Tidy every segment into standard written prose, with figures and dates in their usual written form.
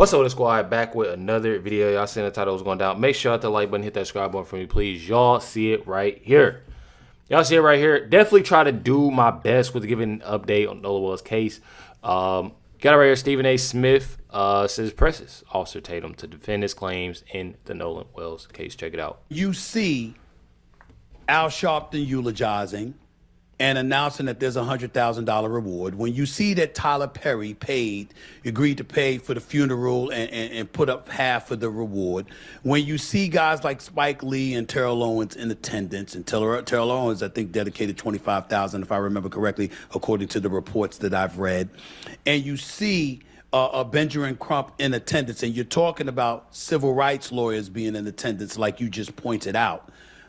What's up, the squad? Back with another video. Y'all seen the title was going down. Make sure to hit the like button, hit that subscribe button for me, please. Y'all see it right here. Y'all see it right here. Definitely try to do my best with giving an update on Nolan Wells' case. Got it right here. Stephen A. Smith says presses Officer Tatum to defend his claims in the Nolan Wells case. Check it out. You see Al Sharpton eulogizing and announcing that there's a $100,000 reward. When you see that Tyler Perry agreed to pay for the funeral and put up half of the reward. When you see guys like Spike Lee and Terrell Owens in attendance, and Terrell Owens, I think, dedicated $25,000, if I remember correctly, according to the reports that I've read. And you see Benjamin Crump in attendance, and you're talking about civil rights lawyers being in attendance, like you just pointed out.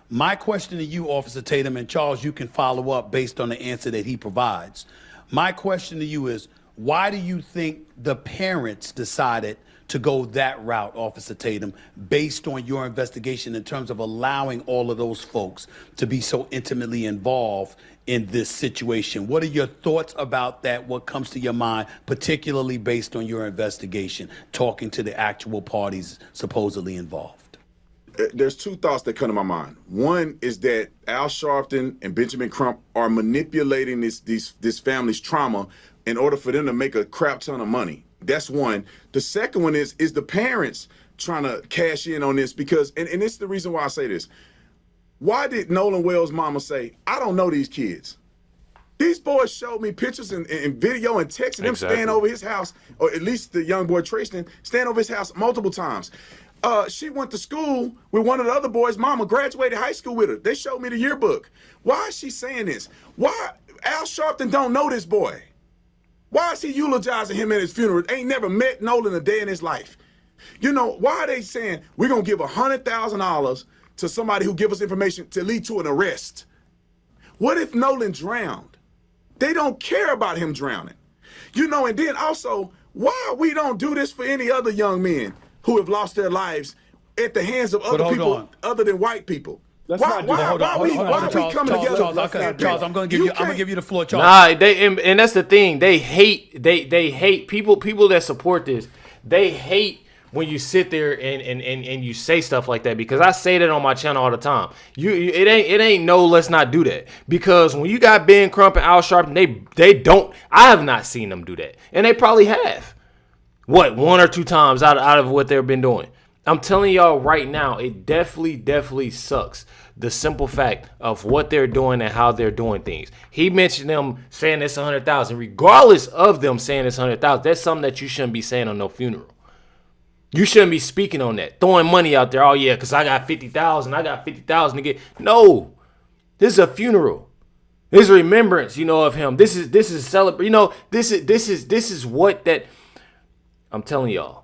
My question to you, Officer Tatum, and Charles, you can follow up based on the answer that he provides. My question to you is, why do you think the parents decided to go that route, Officer Tatum, based on your investigation in terms of allowing all of those folks to be so intimately involved in this situation? What are your thoughts about that? What comes to your mind, particularly based on your investigation, talking to the actual parties supposedly involved? There's two thoughts that come to my mind. One is that Al Sharpton and Benjamin Crump are manipulating this family's trauma in order for them to make a crap ton of money. That's one. The second one is the parents trying to cash in on this because, and this is the reason why I say this. Why did Nolan Wells' mama say, I don't know these kids? These boys showed me pictures and video and texting them staying over his house, or at least the young boy Tristan, staying over his house multiple times. She went to school with one of the other boys' mama, graduated high school with her. They showed me the yearbook. Why is she saying this? Why Al Sharpton don't know this boy? Why is he eulogizing him at his funeral? Ain't never met Nolan a day in his life. You know, why are they saying we're going to give $100,000 to somebody who give us information to lead to an arrest? What if Nolan drowned? They don't care about him drowning. You know, and then also, why we don't do this for any other young men who have lost their lives at the hands of other people other than white people? Why are we coming together? Charles, I'm going to give you the floor, Charles. Nah, and that's the thing. They hate people that support this. They hate when you sit there and you say stuff like that, because I say that on my channel all the time. It ain't no, let's not do that, because when you got Ben Crump and Al Sharpton, they don't. I have not seen them do that, and they probably have. What, one or two times out of what they've been doing. I'm telling y'all right now, it definitely sucks. The simple fact of what they're doing and how they're doing things. He mentioned them saying it's 100,000. Regardless of them saying it's 100,000, that's something that you shouldn't be saying on no funeral. You shouldn't be speaking on that, throwing money out there. Oh yeah, because I got 50,000. I got 50,000 to get. No, this is a funeral. This is remembrance, of him. This is celebrate. This is what that. I'm telling y'all,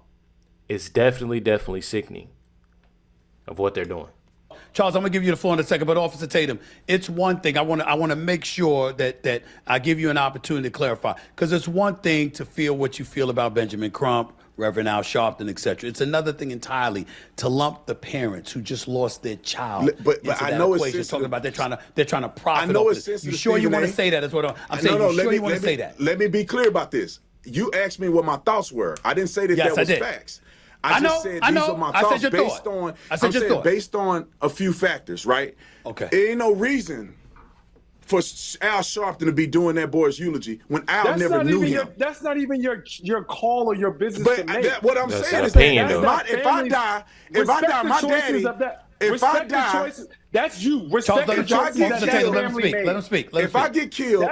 it's definitely sickening of what they're doing. Charles, I'm gonna give you the floor in a second, but Officer Tatum, it's one thing I want to make sure that I give you an opportunity to clarify, because it's one thing to feel what you feel about Benjamin Crump, Reverend Al Sharpton, etc. It's another thing entirely to lump the parents who just lost their child. But I know it's sensitive. Talking about they're trying to profit. I know off it's this. sensitive. You sure you want to say that? Is what I'm saying. You sure you want to say that? Let me be clear about this. You asked me what my thoughts were. I didn't say that that was facts. I just said these are my thoughts based on a few factors, right? Okay. There ain't no reason for Al Sharpton to be doing that boy's eulogy when Al never knew him. That's not even your call or your business to make. What I'm saying is that if I die, my daddy. If I die, that's you. Respect the choices that family made. Let him speak. If I get killed,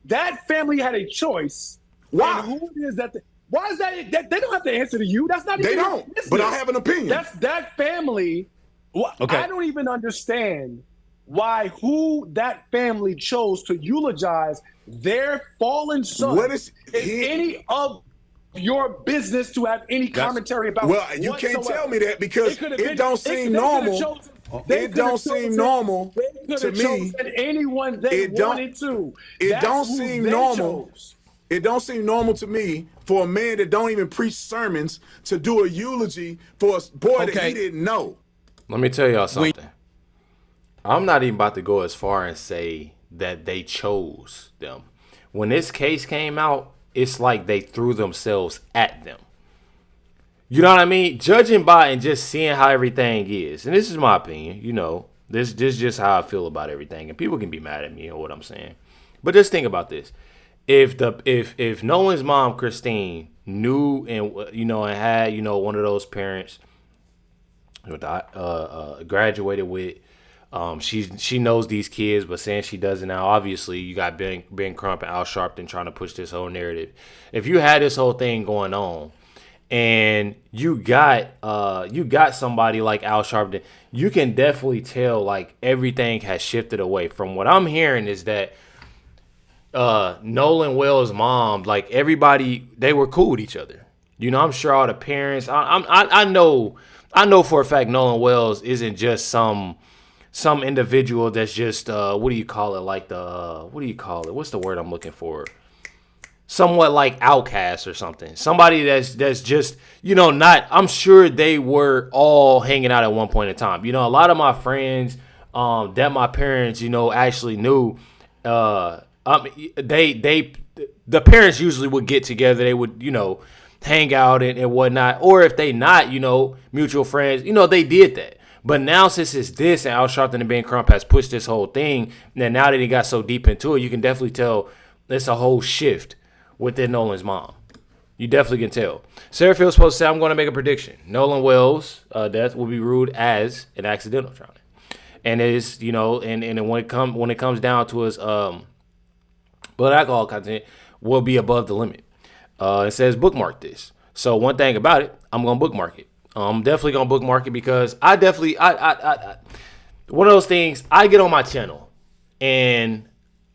that family had a choice. Why? And who it is that? Why is that? They don't have to answer to you. That's not. They even don't. business. But I have an opinion. That's that family. Okay. I don't even understand who that family chose to eulogize their fallen son. What is any of your business to have any commentary about? Well, you can't tell me that, because it don't seem normal. It don't seem normal to me. Anyone they wanted to. It don't seem normal. It don't seem normal to me for a man that don't even preach sermons to do a eulogy for a boy that he didn't know. Let me tell y'all something. I'm not even about to go as far and say that they chose them. When this case came out, it's like they threw themselves at them. You know what I mean? Judging by and just seeing how everything is, and this is my opinion. This is just how I feel about everything, and people can be mad at me or what I'm saying. But just think about this: if Nolan's mom Christine knew and and had one of those parents that graduated with, she knows these kids, but saying she doesn't now. Obviously, you got Ben Crump and Al Sharpton trying to push this whole narrative. If you had this whole thing going on, and you got somebody like Al Sharpton, you can definitely tell like everything has shifted away. From what I'm hearing is that Nolan Wells' mom, like everybody, they were cool with each other. I'm sure all the parents. I know for a fact Nolan Wells isn't just some individual that's just what do you call it? Like the what do you call it? What's the word I'm looking for? Somewhat like outcast or something. Somebody that's just not. I'm sure they were all hanging out at one point in time. A lot of my friends that my parents actually knew. They the parents usually would get together. They would hang out and whatnot. Or if they not mutual friends, they did that. But now since it's this and Al Sharpton and Ben Crump has pushed this whole thing, and now that he got so deep into it, you can definitely tell it's a whole shift within Nolan's mom. You definitely can tell. Sarah Field's supposed to say, I'm going to make a prediction. Nolan Wells' death will be ruled as an accidental drowning. And it is, and when it comes down to his blood alcohol content will be above the limit. It says bookmark this. So one thing about it, I'm going to bookmark it. I'm definitely going to bookmark it because I one of those things, I get on my channel and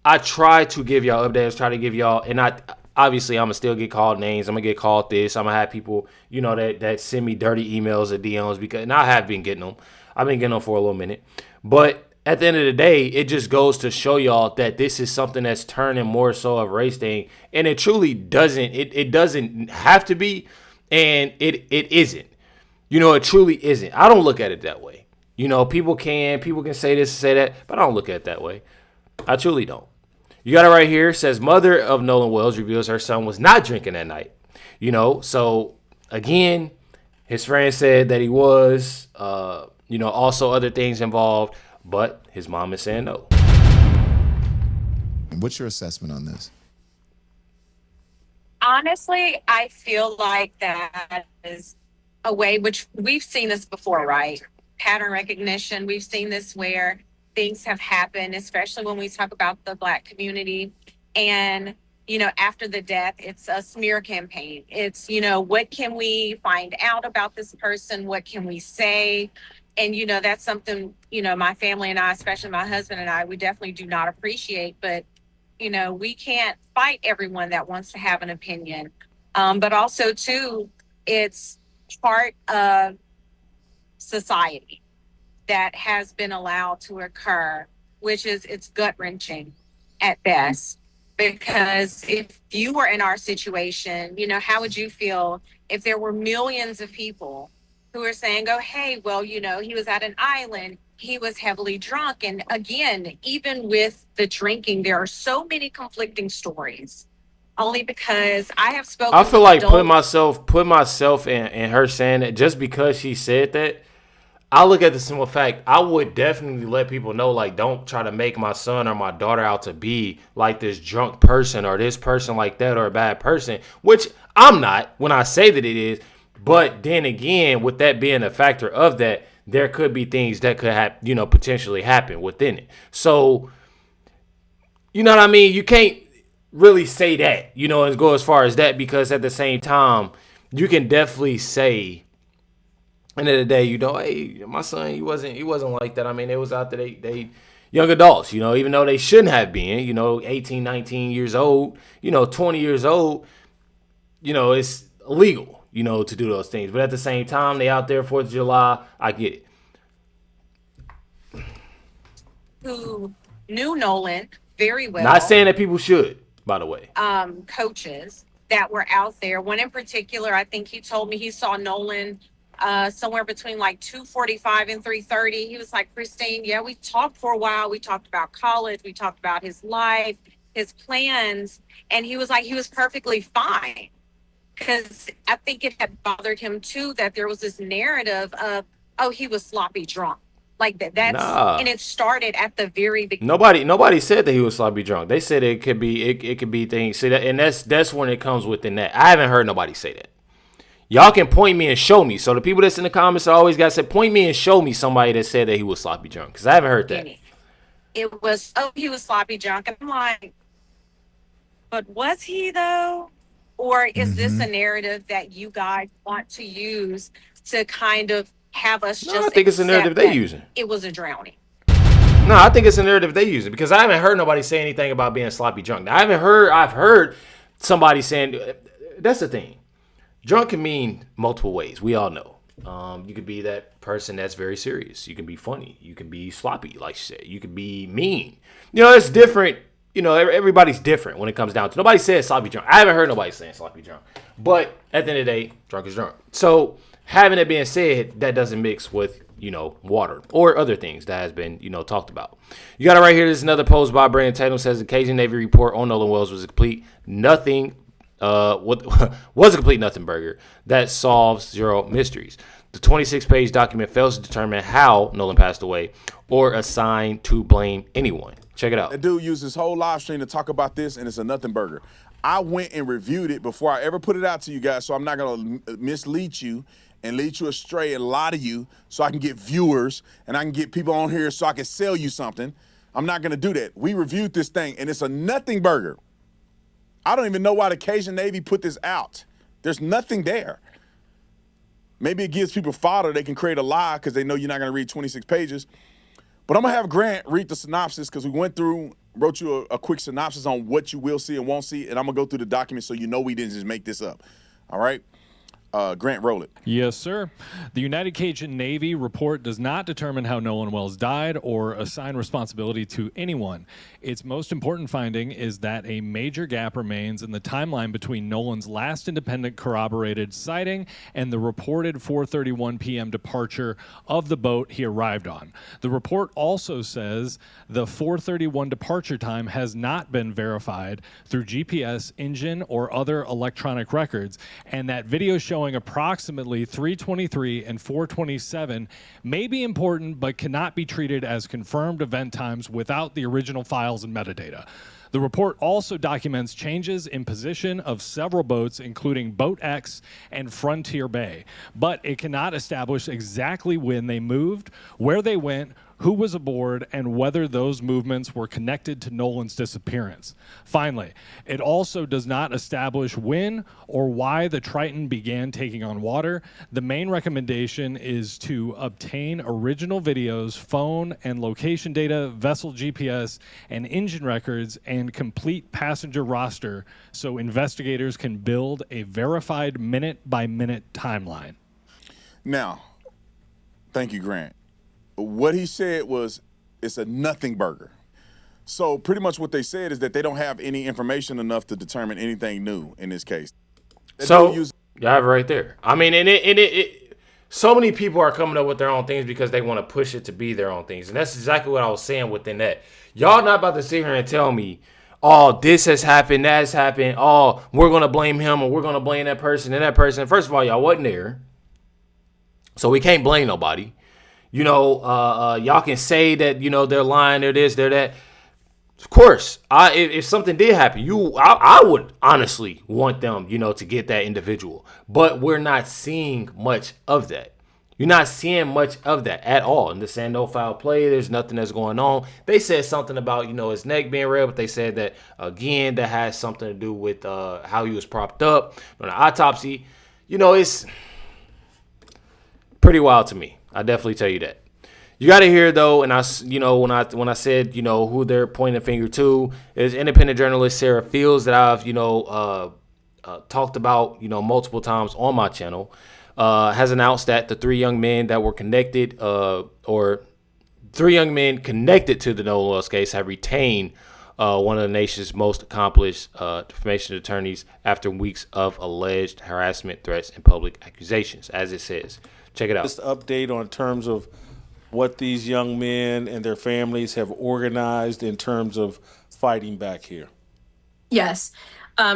I try to give y'all updates, try to give y'all, and obviously I'm gonna still get called names. I'm gonna get called this. I'm gonna have people, that send me dirty emails or DMs and I have been getting them. I've been getting them for a little minute. But at the end of the day, it just goes to show y'all that this is something that's turning more so of a race thing. And it truly doesn't, it doesn't have to be, and it isn't. It truly isn't. I don't look at it that way. People can say this, say that, but I don't look at it that way. I truly don't. You got it right here. It says mother of Nolan Wells reveals her son was not drinking that night. So again, his friend said that he was, also other things involved, but his mom is saying no. What's your assessment on this? Honestly, I feel like that is a way, which we've seen this before, right? Pattern recognition. We've seen this where things have happened, especially when we talk about the Black community. And, after the death, it's a smear campaign. It's, what can we find out about this person? What can we say? And, that's something, my family and I, especially my husband and I, we definitely do not appreciate. But, we can't fight everyone that wants to have an opinion. But also, too, it's part of society that has been allowed to occur, which is it's gut wrenching at best. Because if you were in our situation, how would you feel if there were millions of people who are saying, oh, hey, well, he was at an island, he was heavily drunk. And again, even with the drinking, there are so many conflicting stories. Only because I have spoken. I feel like put myself in her saying that just because she said that. I look at the simple fact, I would definitely let people know, like, don't try to make my son or my daughter out to be like this drunk person or this person like that or a bad person, which I'm not when I say that it is. But then again, with that being a factor of that, there could be things that could have, potentially happen within it. So, you know what I mean? You can't really say that, and go as far as that, because at the same time, you can definitely say, end of the day, hey, my son, he wasn't like that. I mean, they was out there, they young adults, even though they shouldn't have been, 18, 19 years old, 20 years old, it's illegal, to do those things. But at the same time, they out there 4th of July. I get it. Who knew Nolan very well. Not saying that people should, by the way. Coaches that were out there. One in particular, I think he told me he saw Nolan somewhere between like 2:45 and 3:30. He was like, Christine, yeah, we talked for a while. We talked about college. We talked about his life, his plans. And he was like, he was perfectly fine. because I think it had bothered him too that there was this narrative of, oh, he was sloppy drunk. Like Nah. and it started at the very beginning. Nobody said that he was sloppy drunk. They said it could be things. See that, and that's when it comes within that. I haven't heard nobody say that. Y'all can point me and show me. So the people that's in the comments are always got to say, point me and show me somebody that said that he was sloppy drunk, because I haven't heard that. It was, oh, he was sloppy drunk. And I'm like, but was he though? Or is this a narrative that you guys want to use to kind of have us No, just I think it's a narrative they using. It was a drowning. No, I think it's a narrative they using, because I haven't heard nobody say anything about being sloppy drunk. Now, I've heard somebody saying, that's the thing. Drunk can mean multiple ways. We all know. You could be that person that's very serious. You can be funny. You can be sloppy, like you said. You can be mean. You know, it's different. You know, everybody's different when it comes down to. Nobody says sloppy drunk. I haven't heard nobody saying sloppy drunk. But at the end of the day, drunk is drunk. So having that being said, that doesn't mix with, you know, water or other things that has been, you know, talked about. You got it right here. This is another post by Brandon Tatum. Says the Cajun Navy report on Nolan Wells was a complete nothing. What was a complete nothing burger that solves zero mysteries. The 26-page document fails to determine how Nolan passed away or assign to blame anyone. Check it out. That dude used his whole live stream to talk about this, and it's a nothing burger. I went and reviewed it before I ever put it out to you guys, so I'm not going to mislead you and lead you astray and lie to you so I can get viewers and I can get people on here so I can sell you something. I'm not going to do that. We reviewed this thing, and it's a nothing burger. I don't even know why the Cajun Navy put this out. There's nothing there. Maybe it gives people fodder. They can create a lie because they know you're not going to read 26 pages. But I'm going to have Grant read the synopsis because we went through, wrote you a quick synopsis on what you will see and won't see, and I'm going to go through the document so you know we didn't just make this up. All right? Grant, roll it. Yes, sir. The United Cajun Navy report does not determine how Nolan Wells died or assign responsibility to anyone. Its most important finding is that a major gap remains in the timeline between Nolan's last independent corroborated sighting and the reported 4:31 p.m. departure of the boat he arrived on. The report also says the 4:31 departure time has not been verified through GPS, engine, or other electronic records, and that video showing approximately 3:23 and 4:27 may be important but cannot be treated as confirmed event times without the original files and metadata. The report also documents changes in position of several boats, including Boat X and Frontier Bay, but it cannot establish exactly when they moved, where they went, who was aboard, and whether those movements were connected to Nolan's disappearance. Finally, it also does not establish when or why the Triton began taking on water. The main recommendation is to obtain original videos, phone and location data, vessel GPS, and engine records, and complete passenger roster so investigators can build a verified minute-by-minute timeline. Now, thank you, Grant. What he said was it's a nothing burger. So pretty much what they said is that they don't have any information enough to determine anything new in this case. So you have it right there. I mean, and it so many people are coming up with their own things because they want to push it to be their own things. And that's exactly what I was saying within that. Y'all not about to sit here and tell me, oh, this has happened, that has happened. Oh, we're going to blame him or we're going to blame that person and that person. First of all, y'all wasn't there. So we can't blame nobody. You know, y'all can say that, you know, they're lying, they're this, they're that. Of course, if something did happen, I would honestly want them, you know, to get that individual. But we're not seeing much of that. You're not seeing much of that at all. And they're saying no foul play, there's nothing that's going on. They said something about, you know, his neck being red, but they said that, again, that has something to do with how he was propped up on the autopsy. You know, it's pretty wild to me. I definitely tell you that. You got to hear though, and when I said, you know, who they're pointing the finger to is independent journalist Sarah Fields that I've, you know, talked about, you know, multiple times on my channel, has announced that the three young men that were connected, or three young men connected to the Nolan Wells case have retained one of the nation's most accomplished defamation attorneys after weeks of alleged harassment, threats, and public accusations, as it says. Check it out. Just update on terms of what these young men and their families have organized in terms of fighting back here. Yes.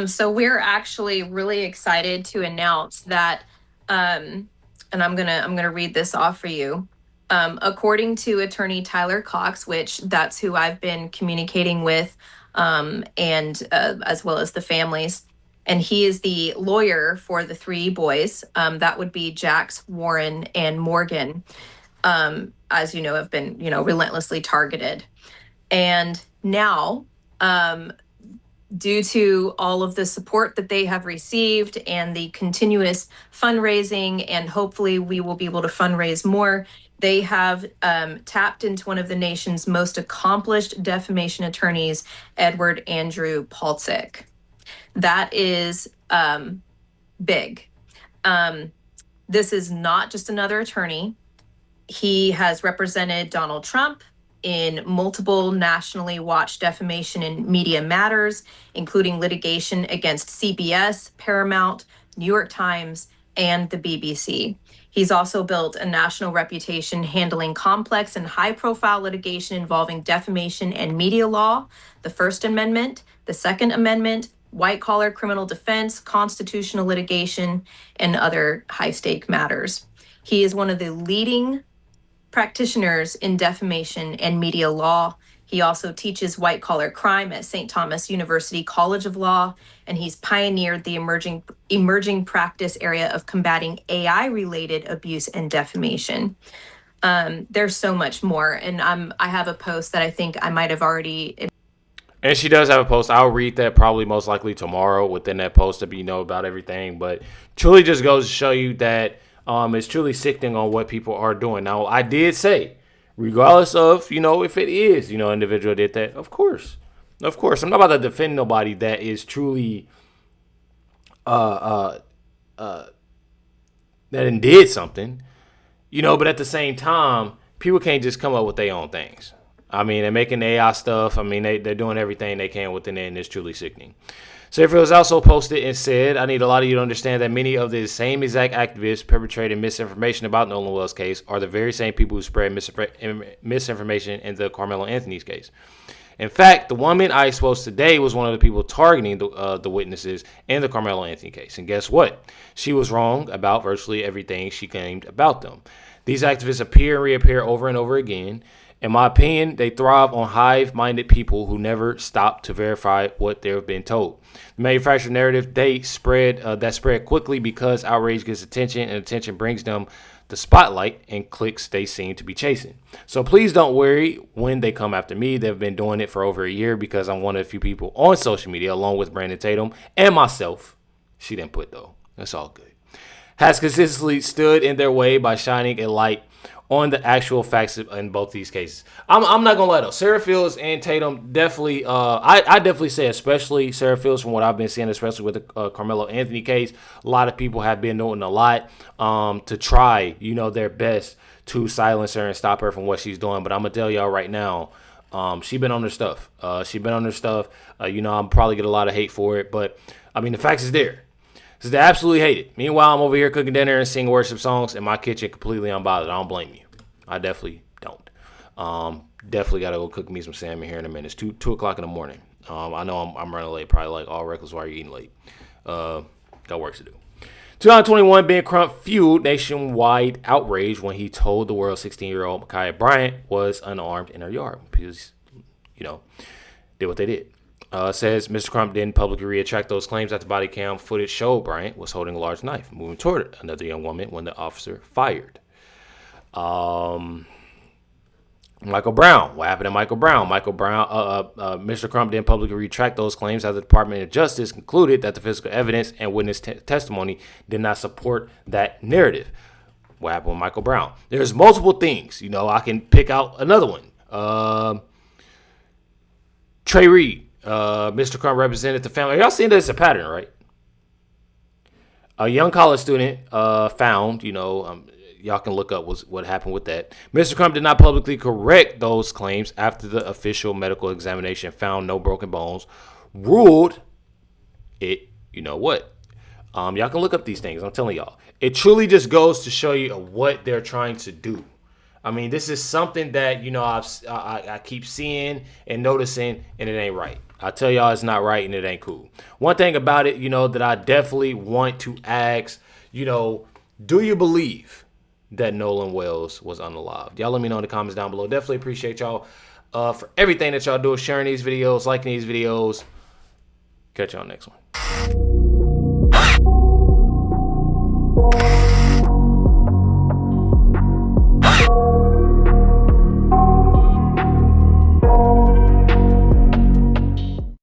So we're actually really excited to announce that, and I'm gonna read this off for you. According to attorney Tyler Cox, which that's who I've been communicating with, and as well as the families, and he is the lawyer for the three boys. That would be Jax, Warren, and Morgan. As you know, have been relentlessly targeted, and now. Due to all of the support that they have received and the continuous fundraising, and hopefully we will be able to fundraise more, they have tapped into one of the nation's most accomplished defamation attorneys, Edward Andrew Palcic. That is big. This is not just another attorney. He has represented Donald Trump in multiple nationally watched defamation and media matters, including litigation against CBS, Paramount, New York Times, and the BBC. He's also built a national reputation handling complex and high-profile litigation involving defamation and media law, the First Amendment, the Second Amendment, white-collar criminal defense, constitutional litigation, and other high-stake matters. He is one of the leading practitioners in defamation and media law. He also teaches white collar crime at St. Thomas University College of Law, and he's pioneered the emerging practice area of combating AI related abuse and defamation. There's so much more, and I have a post that I think I might have already. And she does have a post. I'll read that probably most likely tomorrow within that post to be about everything. But truly just goes to show you that it's truly sickening on what people are doing. Now, I did say, regardless of, if it is, individual did that, of course. Of course. I'm not about to defend nobody that is truly that did something, but at the same time, people can't just come up with their own things. I mean, they're making AI stuff. I mean, they're doing everything they can within it, and it's truly sickening. Surfer was also posted and said, I need a lot of you to understand that many of the same exact activists perpetrating misinformation about Nolan Wells' case are the very same people who spread misinformation in the Carmelo Anthony's case. In fact, the woman I exposed today was one of the people targeting the witnesses in the Carmelo Anthony case. And guess what? She was wrong about virtually everything she claimed about them. These activists appear and reappear over and over again. In my opinion, they thrive on hive-minded people who never stop to verify what they've been told. The manufactured narrative they spread quickly because outrage gets attention, and attention brings them the spotlight and clicks they seem to be chasing. So please don't worry when they come after me. They've been doing it for over a year because I'm one of the few people on social media, along with Brandon Tatum and myself. She didn't put though. That's all good. Has consistently stood in their way by shining a light on the actual facts in both these cases. I'm not gonna lie though, Sarah Fields and Tatum definitely. I definitely say, especially Sarah Fields, from what I've been seeing, especially with the Carmelo Anthony case, a lot of people have been doing a lot to try, their best to silence her and stop her from what she's doing. But I'm gonna tell y'all right now, she been on her stuff. I'm probably get a lot of hate for it, but I mean the facts is there. Because they absolutely hate it. Meanwhile, I'm over here cooking dinner and singing worship songs in my kitchen completely unbothered. I don't blame you. I definitely don't. Definitely got to go cook me some salmon here in a minute. It's 2 o'clock in the morning. I know I'm running late. Probably like all reckless. Why are you eating late? Got work to do. 2021, Ben Crump fueled nationwide outrage when he told the world 16-year-old Ma'Khia Bryant was unarmed in her yard. Because, did what they did. Says Mr. Crump didn't publicly retract those claims that the body cam footage showed Bryant was holding a large knife, moving toward another young woman when the officer fired. Michael Brown. What happened to Michael Brown? Mr. Crump didn't publicly retract those claims as the Department of Justice concluded that the physical evidence and witness testimony did not support that narrative. What happened with Michael Brown? There's multiple things. I can pick out another one. Trey Reed. Mr. Crump represented the family. Y'all seen this as a pattern, right? A young college student found, y'all can look up what happened with that. Mr. Crump did not publicly correct those claims after the official medical examination found no broken bones. Ruled it, what? Y'all can look up these things. I'm telling y'all. It truly just goes to show you what they're trying to do. I mean, this is something that, I keep seeing and noticing, and it ain't right. I tell y'all it's not right and it ain't cool. One thing about it, you know, that I definitely want to ask, you know, do you believe that Nolan Wells was unalived? Y'all let me know in the comments down below. Definitely appreciate y'all for everything that y'all do, sharing these videos, liking these videos. Catch y'all next one.